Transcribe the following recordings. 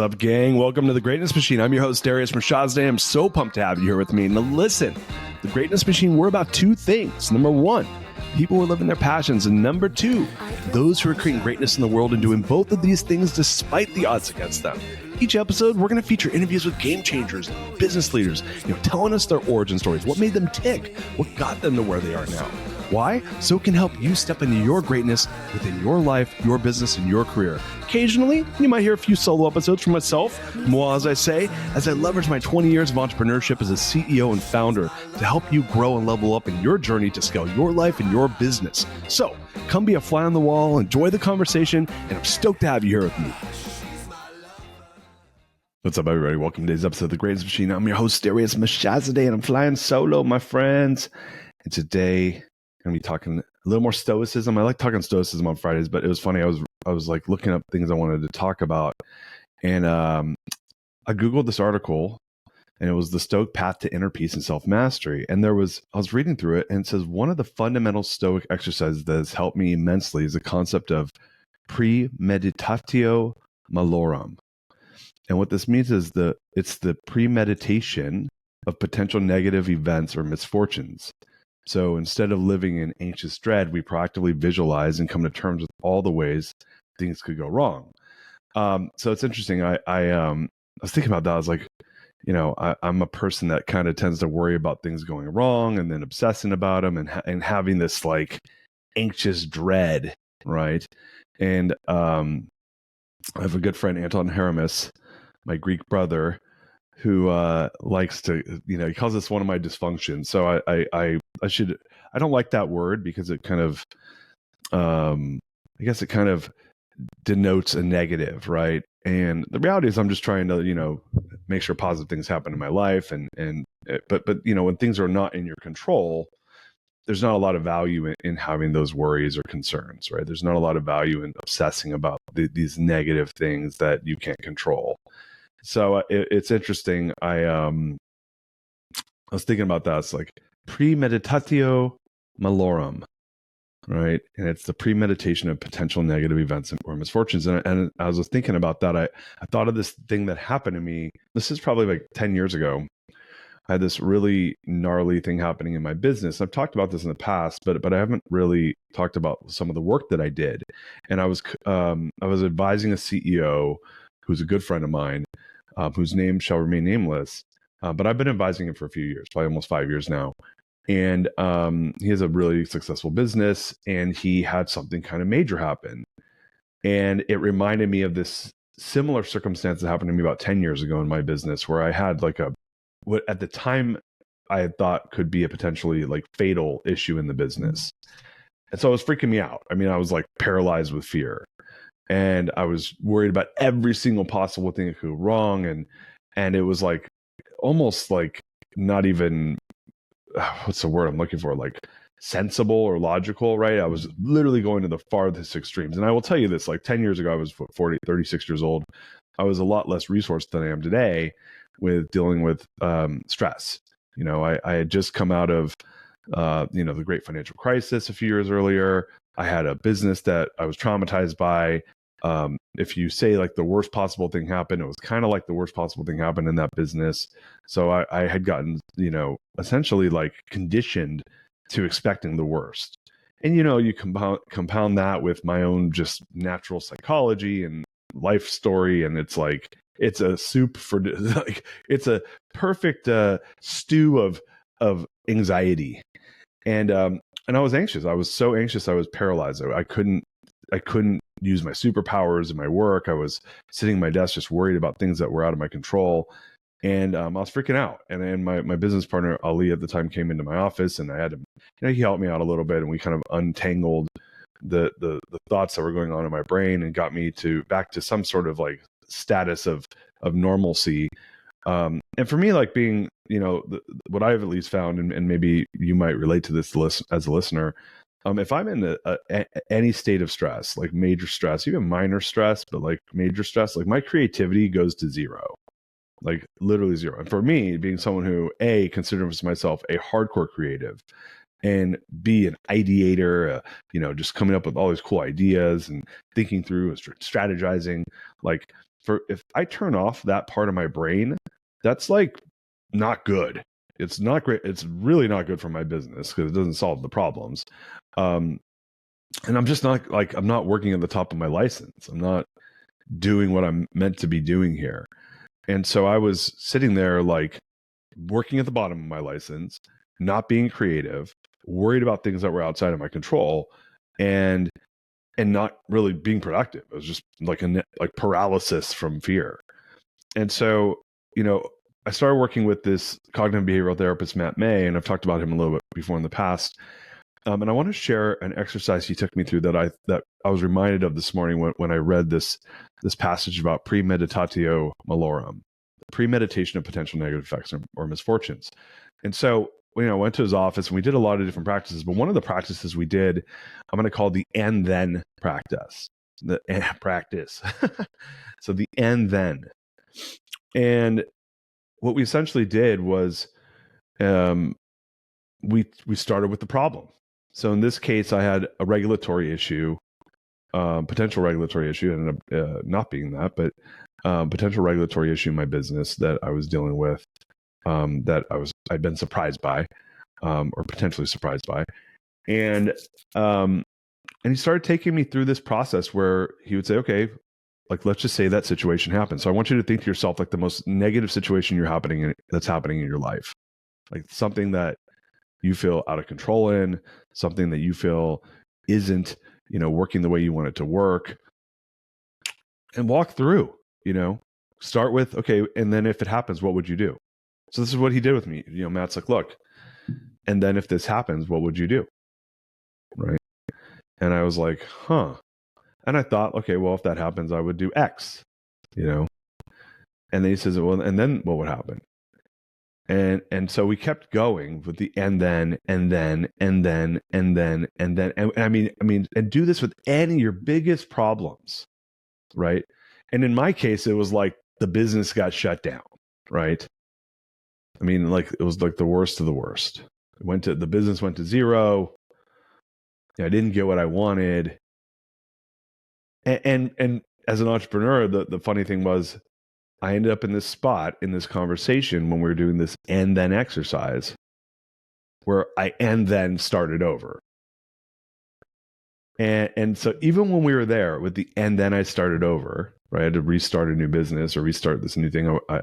What's up, gang? Welcome to The Greatness Machine. I'm your host, Darius Mirshahzadeh. I'm so pumped to have you here with me. Now listen, The Greatness Machine, we're about two things. Number one, people who are living their passions. And number two, those who are creating greatness in the world and doing both of these things despite the odds against them. Each episode, we're going to feature interviews with game changers, business leaders, telling us their origin stories, what made them tick, what got them to where they are now. Why? So it can help you step into your greatness within your life, your business, and your career. Occasionally, you might hear a few solo episodes from myself, moi, as I say, as I leverage my 20 years of entrepreneurship as a CEO and founder to help you grow and level up in your journey to scale your life and your business. So come be a fly on the wall, enjoy the conversation, and I'm stoked to have you here with me. What's up, everybody? Welcome to today's episode of The Greatness Machine. I'm your host, Darius Mirshahzadeh, and I'm flying solo, my friends. And today, I'm going to be talking a little more Stoicism. I like talking Stoicism on Fridays, but it was funny. I was like looking up things I wanted to talk about, and I Googled this article, and it was the Stoic Path to Inner Peace and Self-Mastery. And I was reading through it, and it says one of the fundamental Stoic exercises that has helped me immensely is the concept of Premeditatio Malorum. And what this means is it's the premeditation of potential negative events or misfortunes. So instead of living in anxious dread, we proactively visualize and come to terms with all the ways things could go wrong. So it's interesting. I was thinking about that. I was like, I'm a person that kind of tends to worry about things going wrong and then obsessing about them and having this like anxious dread, right? And I have a good friend, Anton Haramis, my Greek brother, who likes to, he calls this one of my dysfunctions. So I don't like that word because it kind of, I guess it kind of denotes a negative, right? And the reality is I'm just trying to, make sure positive things happen in my life. But when things are not in your control, there's not a lot of value in having those worries or concerns, right? There's not a lot of value in obsessing about these negative things that you can't control. So it's interesting. I was thinking about that. It's like Premeditatio Malorum, right? And it's the premeditation of potential negative events or misfortunes. And as I was thinking about that, I thought of this thing that happened to me. This is probably like 10 years ago. I had this really gnarly thing happening in my business. I've talked about this in the past, but I haven't really talked about some of the work that I did. And I was advising a CEO who's a good friend of mine, whose name shall remain nameless. But I've been advising him for a few years, probably almost 5 years now. And he has a really successful business, and he had something kind of major happen. And it reminded me of this similar circumstance that happened to me about 10 years ago in my business, where I had like what at the time I had thought could be a potentially like fatal issue in the business. And so it was freaking me out. I mean, I was like paralyzed with fear. And I was worried about every single possible thing that could go wrong. And it was like almost like not even, what's the word I'm looking for? Like sensible or logical, right? I was literally going to the farthest extremes. And I will tell you this, like 10 years ago, I was 36 years old. I was a lot less resourced than I am today with dealing with stress. I had just come out of, the great financial crisis a few years earlier. I had a business that I was traumatized by. If you say like the worst possible thing happened, it was kind of like the worst possible thing happened in that business. So I had gotten, essentially like conditioned to expecting the worst. And, you compound that with my own just natural psychology and life story. And it's like, it's a soup for like, it's a perfect stew of anxiety. And I was anxious. I was so anxious. I was paralyzed. I couldn't use my superpowers in my work. I was sitting at my desk just worried about things that were out of my control. And I was freaking out. And then my business partner, Ali, at the time came into my office, and I had him, he helped me out a little bit, and we kind of untangled the thoughts that were going on in my brain and got me back to some sort of like status of normalcy. And for me, like being, what I've at least found, and maybe you might relate to this as a listener, if I'm in any state of stress, like major stress, even minor stress, but like major stress, like my creativity goes to zero, like literally zero. And for me, being someone who considers myself a hardcore creative, and B, an ideator, just coming up with all these cool ideas and thinking through and strategizing, like if I turn off that part of my brain, that's like not good. It's not great. It's really not good for my business because it doesn't solve the problems. And I'm just not like, I'm not working at the top of my license. I'm not doing what I'm meant to be doing here. And so I was sitting there like working at the bottom of my license, not being creative, worried about things that were outside of my control, and not really being productive. It was just like like paralysis from fear. And so, I started working with this cognitive behavioral therapist, Matt May, and I've talked about him a little bit before in the past. And I want to share an exercise he took me through that I was reminded of this morning when I read this passage about premeditatio malorum, the premeditation of potential negative effects or misfortunes. And so, I went to his office and we did a lot of different practices, but one of the practices we did, I'm going to call the and then practice. The practice. So the and then. And what we essentially did was we started with the problem. So in this case, I had a regulatory issue, potential regulatory issue, ended up not being that, but potential regulatory issue in my business that I was dealing with, that I'd been surprised by, or potentially surprised by, and he started taking me through this process where he would say, okay, like let's just say that situation happened. So I want you to think to yourself like the most negative situation that's happening in your life, like something that you feel out of control in, something that you feel isn't, working the way you want it to work, and walk through, start with, okay, and then if it happens, what would you do? So this is what he did with me. Matt's like, look, and then if this happens, what would you do? Right. And I was like, huh. And I thought, okay, well, if that happens, I would do X, And then he says, well, and then what would happen? And so we kept going with the and then, and then, and then, and then, and then. And I mean, and do this with any of your biggest problems, right? And in my case, it was like the business got shut down, right? I mean, like it was like the worst of the worst. The business went to zero. I didn't get what I wanted. And as an entrepreneur, the funny thing was, I ended up in this spot in this conversation when we were doing this and then exercise where I and then started over. And so even when we were there with the and then I started over, right? I had to restart a new business or restart this new thing. I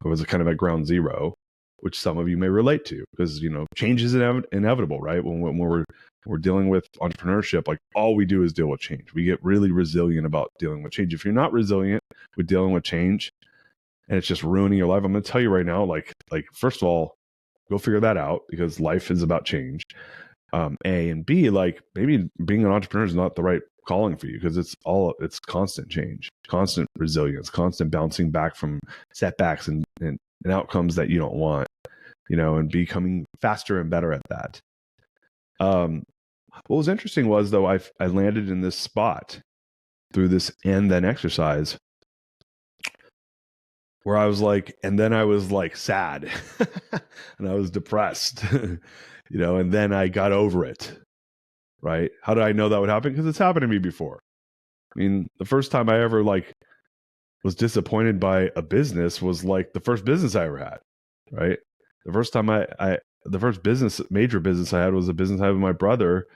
was kind of at ground zero, which some of you may relate to because, change is inevitable, right? When we're dealing with entrepreneurship, like all we do is deal with change. We get really resilient about dealing with change. If you're not resilient with dealing with change, and it's just ruining your life, I'm going to tell you right now, like first of all, go figure that out because life is about change. A and B, like maybe being an entrepreneur is not the right calling for you because it's constant change, constant resilience, constant bouncing back from setbacks and outcomes that you don't want, and becoming faster and better at that. What was interesting was though, I landed in this spot through this and then exercise where I was like, and then I was like sad and I was depressed, and then I got over it, right? How did I know that would happen? Because it's happened to me before. I mean, the first time I ever was disappointed by a business was like the first business I ever had, right? The first time the first major business I had was a business I had with my brother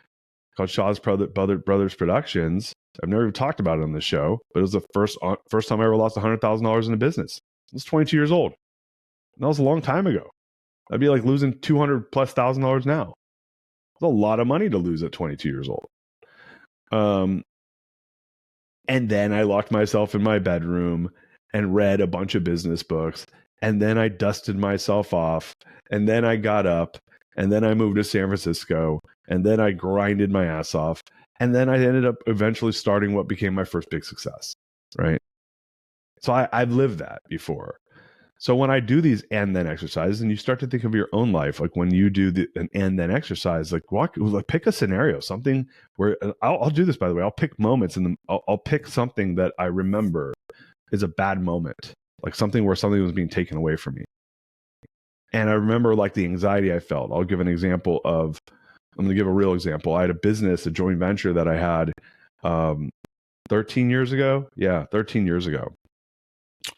called Shaw's Brothers Productions. I've never even talked about it on the show, but it was the first time I ever lost $100,000 in a business. I was 22 years old. And that was a long time ago. I'd be like losing $200,000+ now. It's a lot of money to lose at 22 years old. And then I locked myself in my bedroom and read a bunch of business books. And then I dusted myself off. And then I got up. And then I moved to San Francisco. And then I grinded my ass off. And then I ended up eventually starting what became my first big success. Right. So I've lived that before. So when I do these and then exercises, and you start to think of your own life, like when you do an and then exercise, like pick a scenario, something where I'll do this, by the way. I'll pick moments and I'll pick something that I remember is a bad moment, like something where something was being taken away from me. And I remember like the anxiety I felt. I'll give an example I'm going to give a real example. I had a joint venture that I had 13 years ago. Yeah, 13 years ago.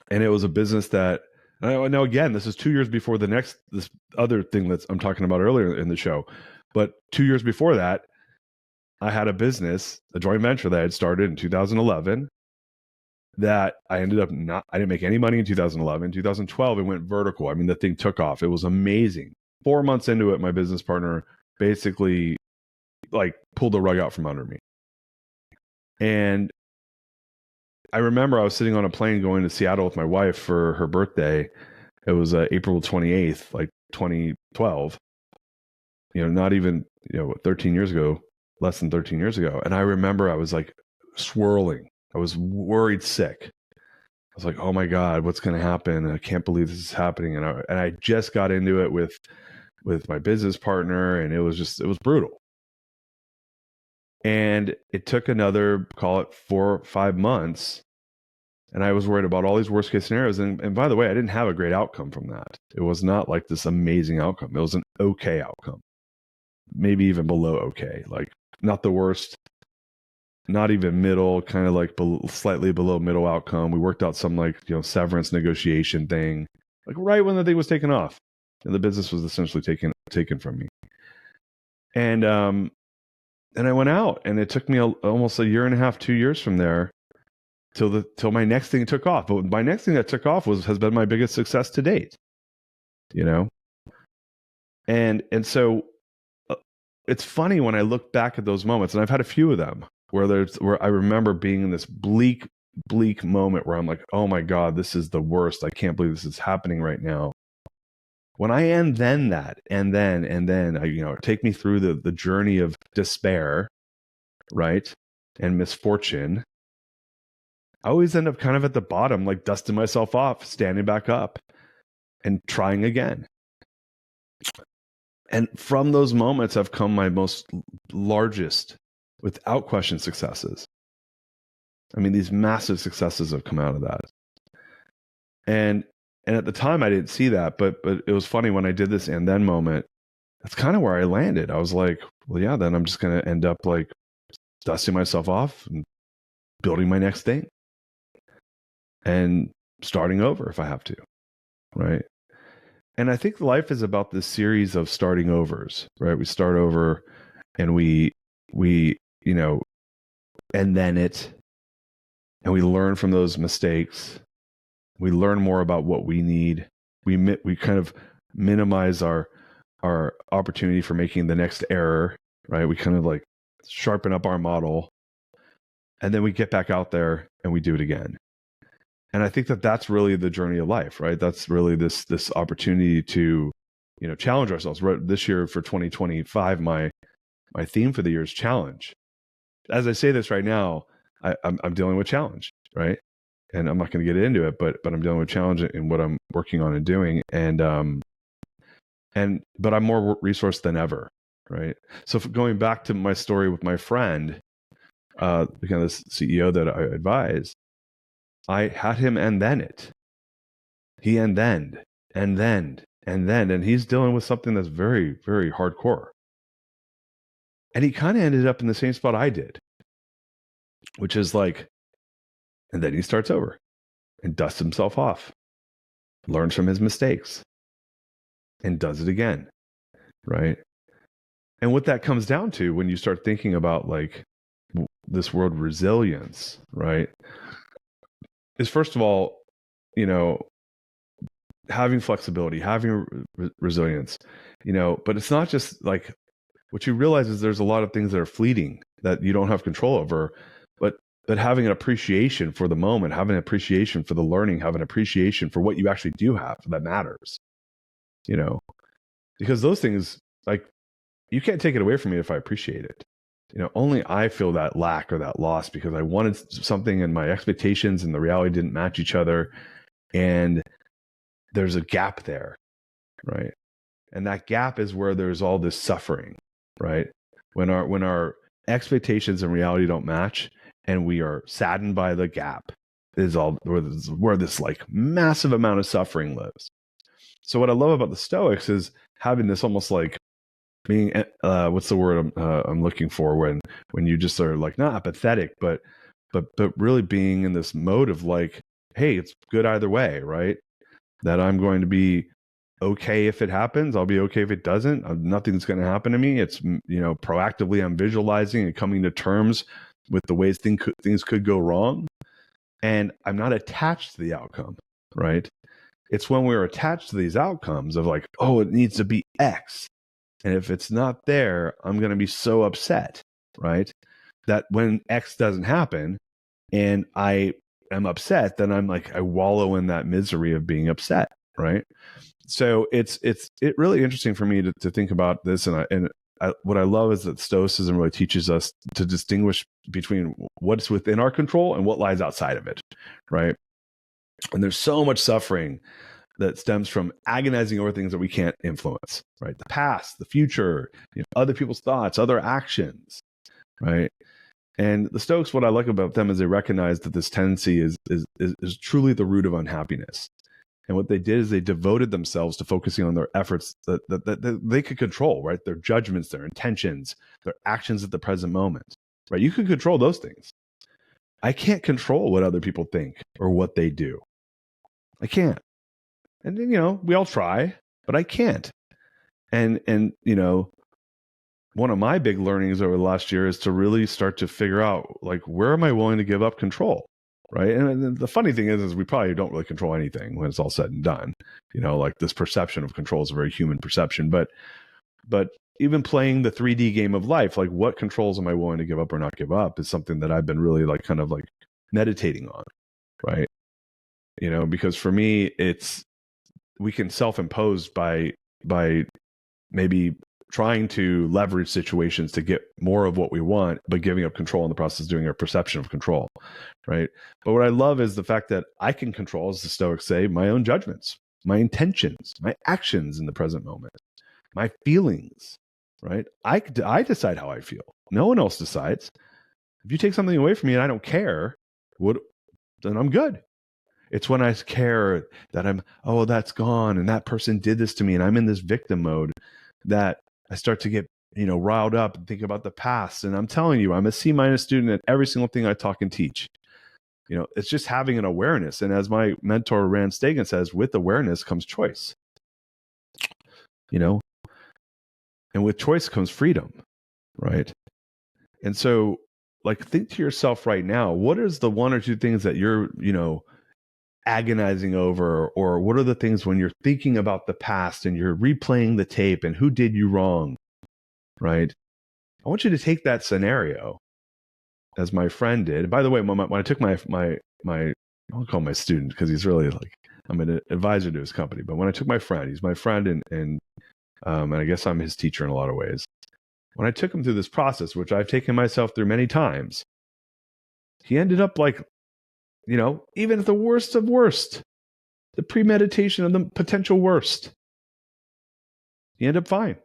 And it was a business that, now again, this is 2 years before this other thing that I'm talking about earlier in the show. But 2 years before that, I had a business, a joint venture that I had started in 2011 that I didn't make any money in 2011. 2012, it went vertical. I mean, the thing took off. It was amazing. 4 months into it, my business partner basically like pulled the rug out from under me. And I remember I was sitting on a plane going to Seattle with my wife for her birthday. It was April 28th, like 2012, not even, 13 years ago, less than 13 years ago. And I remember I was like swirling. I was worried sick. I was like, oh my God, what's going to happen? I can't believe this is happening. And I just got into it with my business partner, and it was brutal. And it took another, call it 4 or 5 months. And I was worried about all these worst case scenarios. And by the way, I didn't have a great outcome from that. It was not like this amazing outcome. It was an okay outcome, maybe even below okay, like not the worst, not even middle, kind of like slightly below middle outcome. We worked out some severance negotiation thing, like right when the thing was taken off, and the business was essentially taken from me. And I went out, and it took me almost a year and a half, 2 years from there till my next thing took off. But my next thing that took off has been my biggest success to date. And so it's funny when I look back at those moments, and I've had a few of them where I remember being in this bleak moment where I'm like, oh my God, this is the worst. I can't believe this is happening right now. When I end that, and then I, take me through the journey of despair, right, and misfortune, I always end up kind of at the bottom, like dusting myself off, standing back up, and trying again. And from those moments have come my most largest, without question, successes. I mean, these massive successes have come out of that. And at the time I didn't see that, but it was funny when I did this and then moment, that's kind of where I landed. I was like, well, yeah, then I'm just going to end up like dusting myself off and building my next thing and starting over if I have to, right? And I think life is about this series of starting overs, right? We start over and we and then and we learn from those mistakes. We learn more about what we need. We kind of minimize our opportunity for making the next error, right? We kind of like sharpen up our model, and then we get back out there and we do it again. And I think that's really the journey of life, right? That's really this opportunity to, challenge ourselves. Right? This year for 2025, my theme for the year is challenge. As I say this right now, I'm dealing with challenge, right? And I'm not going to get into it, but I'm dealing with challenge in what I'm working on and doing, but I'm more resourced than ever, right? So going back to my story with my friend, kind of this CEO that I advise, I had him and then it. He and then, and he's dealing with something that's very, very hardcore. And he kind of ended up in the same spot I did, which is like, and then he starts over and dusts himself off, learns from his mistakes, and does it again, right? And what that comes down to when you start thinking about like this word resilience, right, is first of all, having flexibility, having resilience, but it's not just like, what you realize is there's a lot of things that are fleeting that you don't have control over, but having an appreciation for the moment, having an appreciation for the learning, having an appreciation for what you actually do have that matters, because those things, like, you can't take it away from me if I appreciate it. Only I feel that lack or that loss because I wanted something and my expectations and the reality didn't match each other. And there's a gap there, right? And that gap is where there's all this suffering, right? When our expectations and reality don't match and we are saddened by the gap is all where this like massive amount of suffering lives. So what I love about the Stoics is having this almost like being what's the word I'm looking for when you just are like not apathetic but really being in this mode of like hey, it's good either way, right? That I'm going to be okay if it happens. I'll be okay if it doesn't. Nothing's going to happen to me. It's, proactively I'm visualizing and coming to terms with the ways things could go wrong. And I'm not attached to the outcome, right? It's when we're attached to these outcomes of like, oh, it needs to be X. And if it's not there, I'm going to be so upset, right? That when X doesn't happen and I am upset, then I'm like, I wallow in that misery of being upset, right? So it's really interesting for me to think about this. What I love is that Stoicism really teaches us to distinguish between what's within our control and what lies outside of it, right? And there's so much suffering that stems from agonizing over things that we can't influence, right? The past, the future, other people's thoughts, other actions, right? And the Stoics, what I like about them is they recognize that this tendency is truly the root of unhappiness. And what they did is they devoted themselves to focusing on their efforts that they could control, right? Their judgments, their intentions, their actions at the present moment, right? You can control those things. I can't control what other people think or what they do. I can't. And, we all try, but I can't. And one of my big learnings over the last year is to really start to figure out, like, where am I willing to give up control? Right. And the funny thing is we probably don't really control anything when it's all said and done. Like this perception of control is a very human perception. But even playing the 3D game of life, like what controls am I willing to give up or not give up is something that I've been really like kind of like meditating on. Right. Because for me, we can self-impose by maybe trying to leverage situations to get more of what we want, but giving up control in the process, doing a perception of control, right? But what I love is the fact that I can control, as the Stoics say, my own judgments, my intentions, my actions in the present moment, my feelings, right? I decide how I feel. No one else decides. If you take something away from me and I don't care, then I'm good. It's when I care that that's gone and that person did this to me and I'm in this victim mode that I start to get, riled up and think about the past. And I'm telling you, I'm a C- student at every single thing I talk and teach. It's just having an awareness. And as my mentor, Rand Stegan, says, with awareness comes choice, and with choice comes freedom, right? And so, like, think to yourself right now, what is the one or two things that you're, agonizing over, or what are the things when you're thinking about the past and you're replaying the tape and who did you wrong, right? I want you to take that scenario as my friend did. By the way, when I took my I'll call him my student because he's really like, I'm an advisor to his company, but when I took my friend, he's my friend and I guess I'm his teacher in a lot of ways. When I took him through this process, which I've taken myself through many times, he ended up like, even at the worst of worst, the premeditation of the potential worst, he ended up fine,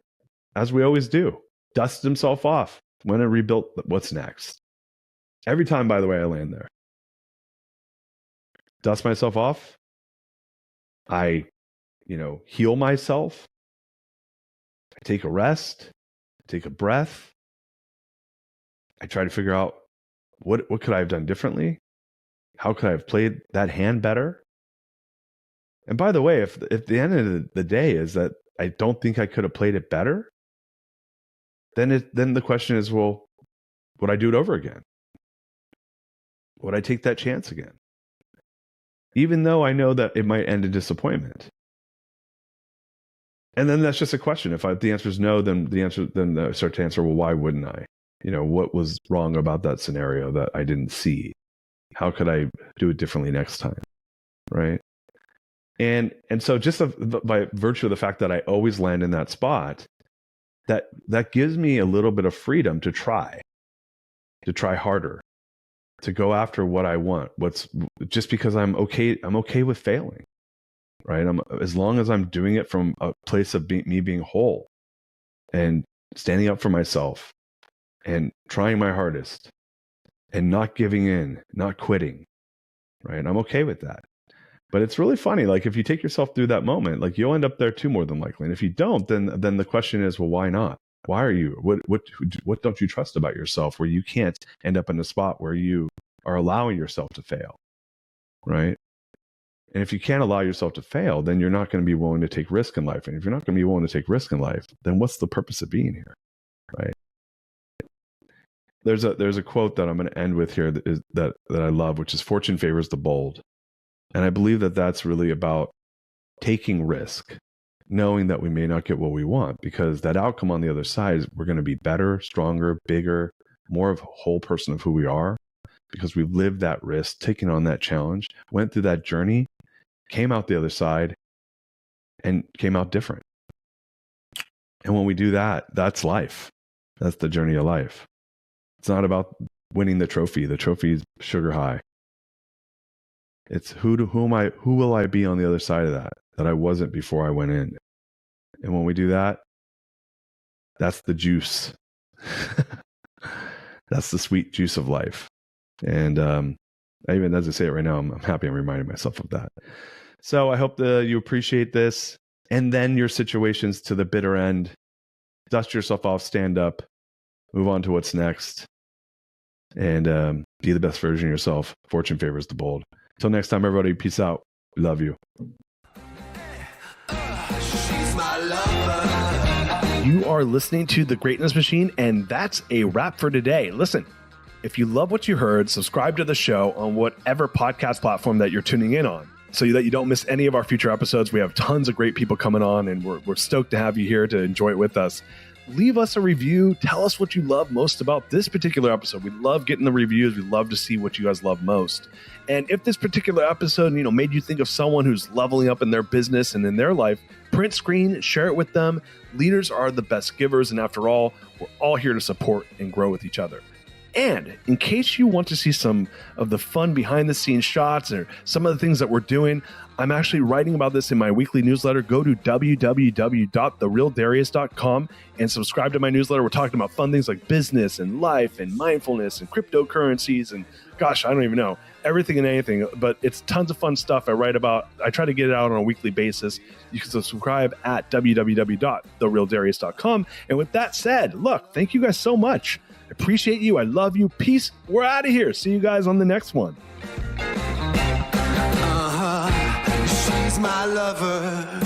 as we always do. Dusted himself off, went and rebuilt what's next. Every time, by the way, I land there, dust myself off, I, heal myself, I take a rest, take a breath, I try to figure out what could I have done differently? How could I have played that hand better? And by the way, if the end of the day is that I don't think I could have played it better, then the question is, well, would I do it over again? Would I take that chance again? Even though I know that it might end in disappointment. And then that's just a question. If the answer is no, then I start to answer, well, why wouldn't I? What was wrong about that scenario that I didn't see? How could I do it differently next time? Right. And so just by virtue of the fact that I always land in that spot, that gives me a little bit of freedom to try harder, to go after what I want. Just because I'm okay with failing, right? As long as I'm doing it from a place of me being whole and standing up for myself and trying my hardest and not giving in, not quitting, right? I'm okay with that. But it's really funny. Like if you take yourself through that moment, like you'll end up there too, more than likely. And if you don't, then the question is, well, why not? Why are you? What don't you trust about yourself where you can't end up in a spot where you are allowing yourself to fail, right? And if you can't allow yourself to fail, then you're not going to be willing to take risk in life. And if you're not going to be willing to take risk in life, then what's the purpose of being here, right? There's a quote that I'm going to end with here that I love, which is "Fortune favors the bold." And I believe that that's really about taking risk, knowing that we may not get what we want, because that outcome on the other side is we're going to be better, stronger, bigger, more of a whole person of who we are, because we've lived that risk, taken on that challenge, went through that journey, came out the other side, and came out different. And when we do that, that's life. That's the journey of life. It's not about winning the trophy. The trophy is sugar high. It's who will I be on the other side of that I wasn't before I went in. And when we do that, that's the juice. That's the sweet juice of life. And even as I say it right now, I'm happy I'm reminding myself of that. So I hope that you appreciate this. And then your situations to the bitter end. Dust yourself off, stand up, move on to what's next, and be the best version of yourself. Fortune favors the bold. Until next time, everybody, peace out. We love you. You are listening to The Greatness Machine, and that's a wrap for today. Listen, if you love what you heard, subscribe to the show on whatever podcast platform that you're tuning in on, so that you don't miss any of our future episodes. We have tons of great people coming on, and we're stoked to have you here to enjoy it with us. Leave us a review. Tell us what you love most about this particular episode. We love getting the reviews. We love to see what you guys love most. And if this particular episode, made you think of someone who's leveling up in their business and in their life, print screen, share it with them. Leaders are the best givers. And after all, we're all here to support and grow with each other. And in case you want to see some of the fun behind the scenes shots or some of the things that we're doing, I'm actually writing about this in my weekly newsletter. Go to www.therealdarius.com and subscribe to my newsletter. We're talking about fun things like business and life and mindfulness and cryptocurrencies and gosh, I don't even know, everything and anything, but it's tons of fun stuff I write about. I try to get it out on a weekly basis. You can subscribe at www.therealdarius.com. And with that said, look, thank you guys so much. I appreciate you. I love you. Peace. We're out of here. See you guys on the next one. She's my lover.